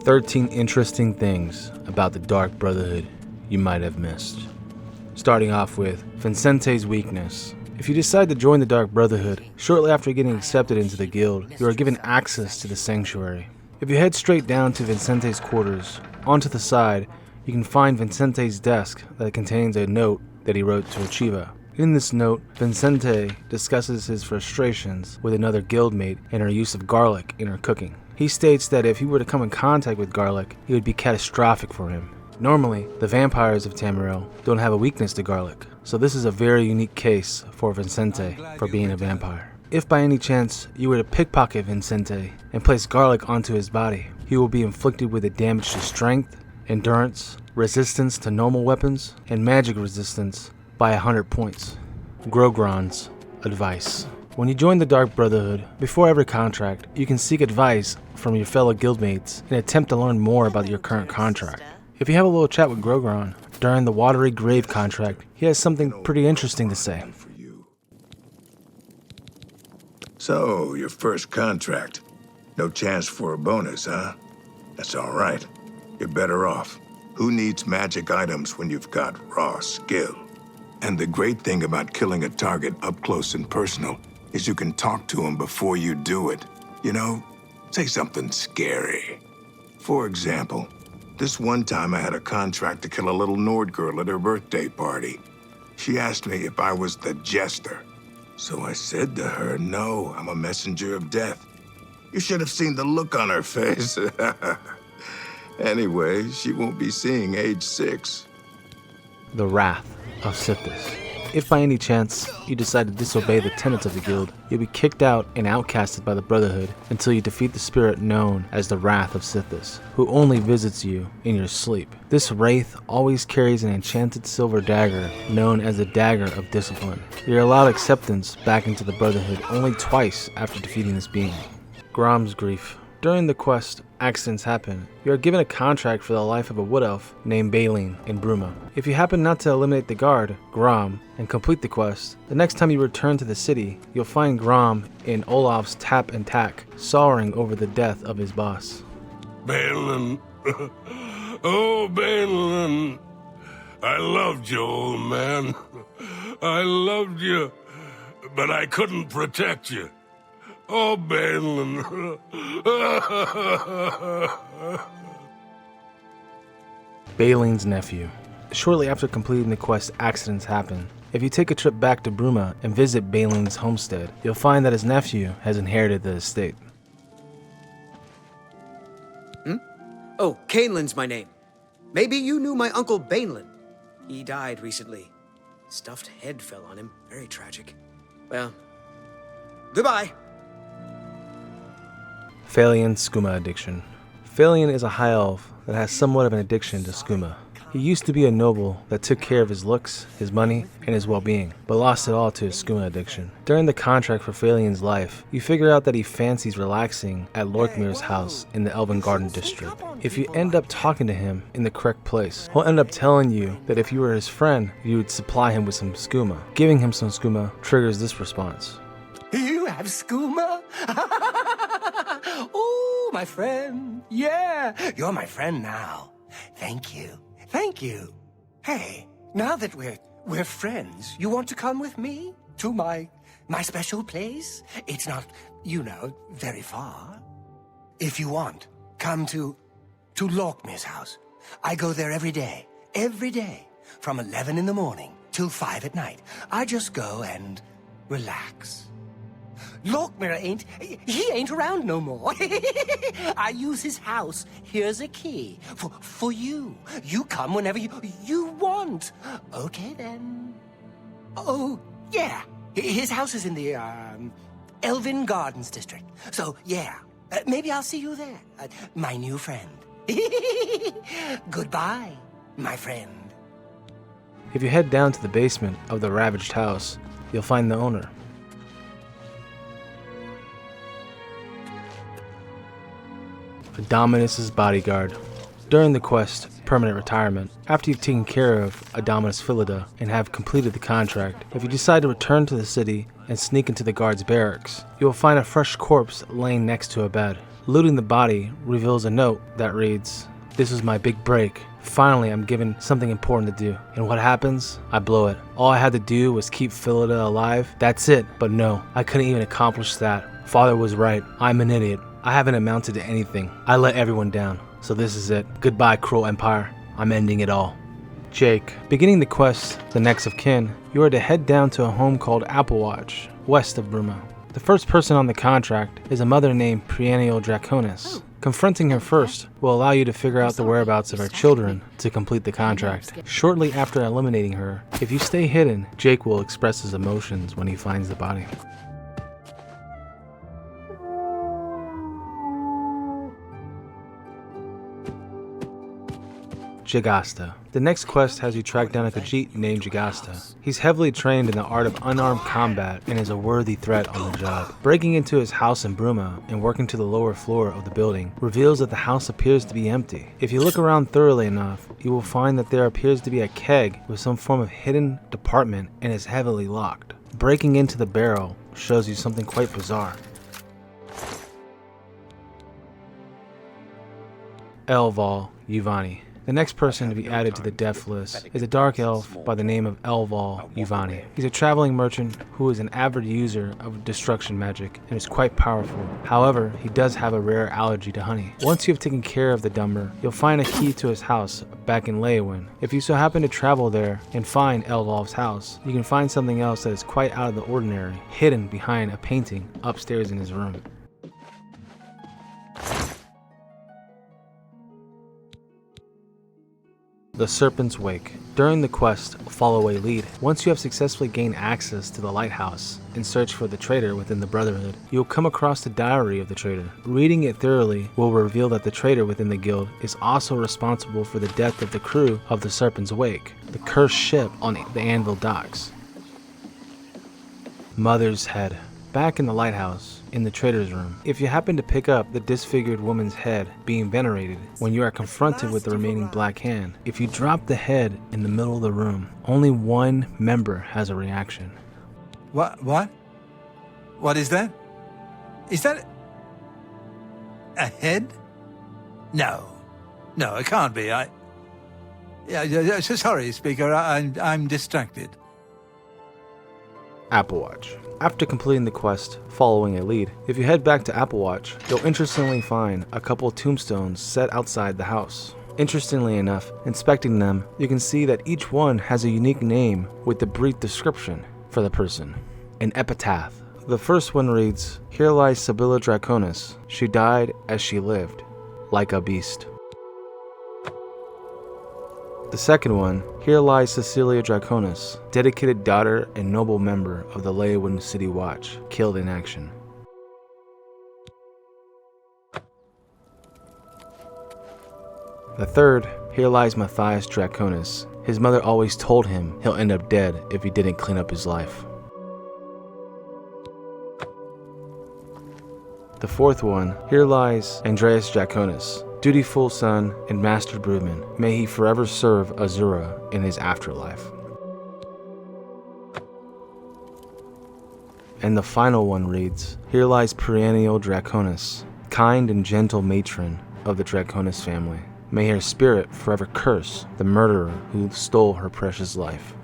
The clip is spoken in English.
13 interesting things about the Dark Brotherhood you might have missed. Starting off with Vincente's weakness. If you decide to join the Dark Brotherhood, shortly after getting accepted into the guild, you are given access to the sanctuary. If you head straight down to Vincente's quarters, onto the side, you can find Vincente's desk that contains a note that he wrote to Achiva. In this note, Vincente discusses his frustrations with another guildmate and her use of garlic in her cooking. He states that if he were to come in contact with garlic, it would be catastrophic for him. Normally, the vampires of Tamriel don't have a weakness to garlic, so this is a very unique case for Vincente for being a vampire. If by any chance you were to pickpocket Vincente and place garlic onto his body, he will be inflicted with a damage to strength, endurance, resistance to normal weapons, and magic resistance by 100 points. Gogron's advice. When you join the Dark Brotherhood, before every contract, you can seek advice from your fellow guildmates and attempt to learn more about your current contract. If you have a little chat with Gogron during the Watery Grave contract, he has something pretty interesting to say. So, your first contract. No chance for a bonus, huh? That's all right. You're better off. Who needs magic items when you've got raw skill? And the great thing about killing a target up close and personal is you can talk to him before you do it. You know, say something scary. For example, this one time I had a contract to kill a little Nord girl at her birthday party. She asked me if I was the jester. So I said to her, no, I'm a messenger of death. You should have seen the look on her face. Anyway, she won't be seeing age 6. The Wrath of Sithis. If by any chance you decide to disobey the tenets of the guild, you'll be kicked out and outcasted by the Brotherhood until you defeat the spirit known as the Wrath of Sithis, who only visits you in your sleep. This wraith always carries an enchanted silver dagger known as the Dagger of Discipline. You're allowed acceptance back into the Brotherhood only twice after defeating this being. Gromm's grief. During the quest, accidents happen. You are given a contract for the life of a wood elf named Baenlin in Bruma. If you happen not to eliminate the guard, Gromm, and complete the quest, the next time you return to the city, you'll find Gromm in Olaf's Tap and Tack, sorrowing over the death of his boss. Baenlin. Oh, Baenlin. I loved you, old man. I loved you, but I couldn't protect you. Oh, Baenlin. Baelin's nephew. Shortly after completing the quest, accidents happen. If you take a trip back to Bruma and visit Baelin's homestead, you'll find that his nephew has inherited the estate. Oh, Caitlin's my name. Maybe you knew my uncle Baenlin. He died recently. Stuffed head fell on him. Very tragic. Well, goodbye. Faelian's skooma addiction. Faelian is a high elf that has somewhat of an addiction to skooma. He used to be a noble that took care of his looks, his money, and his well-being, but lost it all to his skooma addiction. During the contract for Faelian's life, you figure out that he fancies relaxing at Lorkmir's house in the Elven Garden district. If you end up talking to him in the correct place, he'll end up telling you that if you were his friend, you would supply him with some skooma. Giving him some skooma triggers this response. You have skooma? Oh, my friend. Yeah, you're my friend now. Thank you. Thank you. Hey, now that we're friends, you want to come with me to my special place? It's not, very far. If you want, come to Lorkmir's house. I go there every day, from 11 in the morning till 5 at night. I just go and relax. Lorkmir ain't around no more. I use his house. Here's a key for you. You come whenever you want. Okay, then. Oh, yeah. His house is in the, Elven Gardens district. So, yeah. Maybe I'll see you there. My new friend. Goodbye, my friend. If you head down to the basement of the ravaged house, you'll find the owner. Adamus's bodyguard. During the quest, Permanent Retirement, after you've taken care of Adamus Philida and have completed the contract, if you decide to return to the city and sneak into the guard's barracks, you will find a fresh corpse laying next to a bed. Looting the body reveals a note that reads, "This was my big break. Finally, I'm given something important to do." And what happens? I blow it. All I had to do was keep Philida alive. That's it. But no, I couldn't even accomplish that. Father was right. I'm an idiot. I haven't amounted to anything. I let everyone down. So this is it. Goodbye, cruel empire. I'm ending it all. Jake. Beginning the quest, The Next of Kin, you are to head down to a home called AppleWatch, west of Bruma. The first person on the contract is a mother named Perennial Draconis. Confronting her first will allow you to figure out the whereabouts of her children to complete the contract. Shortly after eliminating her, if you stay hidden, Jake will express his emotions when he finds the body. Jagasta. The next quest has you track down a Khajiit named Jagasta. He's heavily trained in the art of unarmed combat and is a worthy threat on the job. Breaking into his house in Bruma and working to the lower floor of the building reveals that the house appears to be empty. If you look around thoroughly enough, you will find that there appears to be a keg with some form of hidden department and is heavily locked. Breaking into the barrel shows you something quite bizarre. Alval Avani. The next person to be added to the death list is a dark elf by the name of Alval Avani. He's a traveling merchant who is an avid user of destruction magic and is quite powerful. However, he does have a rare allergy to honey. Once you have taken care of the dumber, you'll find a key to his house back in Leowin. If you so happen to travel there and find Alval's house, you can find something else that is quite out of the ordinary, hidden behind a painting upstairs in his room. The Serpent's Wake. During the quest, follow a lead. Once you have successfully gained access to the lighthouse and search for the traitor within the Brotherhood, you will come across the diary of the traitor. Reading it thoroughly will reveal that the traitor within the guild is also responsible for the death of the crew of the Serpent's Wake, the cursed ship on the Anvil docks. Mother's Head. Back in the lighthouse, in the traitor's room, if you happen to pick up the disfigured woman's head being venerated when you are confronted with the remaining black hand, if you drop the head in the middle of the room, only one member has a reaction. What? What is that? Is that a head? No, it can't be. Sorry, Speaker, I'm distracted. AppleWatch. After completing the quest, following a lead, if you head back to AppleWatch, you'll interestingly find a couple of tombstones set outside the house. Interestingly enough, inspecting them, you can see that each one has a unique name with the brief description for the person. An epitaph. The first one reads, "Here lies Sibylla Draconis. She died as she lived, like a beast." The second one, "Here lies Cecilia Draconis, dedicated daughter and noble member of the Leowin City Watch, killed in action." The third, "Here lies Matthias Draconis. His mother always told him he'll end up dead if he didn't clean up his life." The fourth one, "Here lies Andreas Draconis, dutiful son and master broodman. May he forever serve Azura in his afterlife." And the final one reads, "Here lies Perennial Draconis, kind and gentle matron of the Draconis family. May her spirit forever curse the murderer who stole her precious life."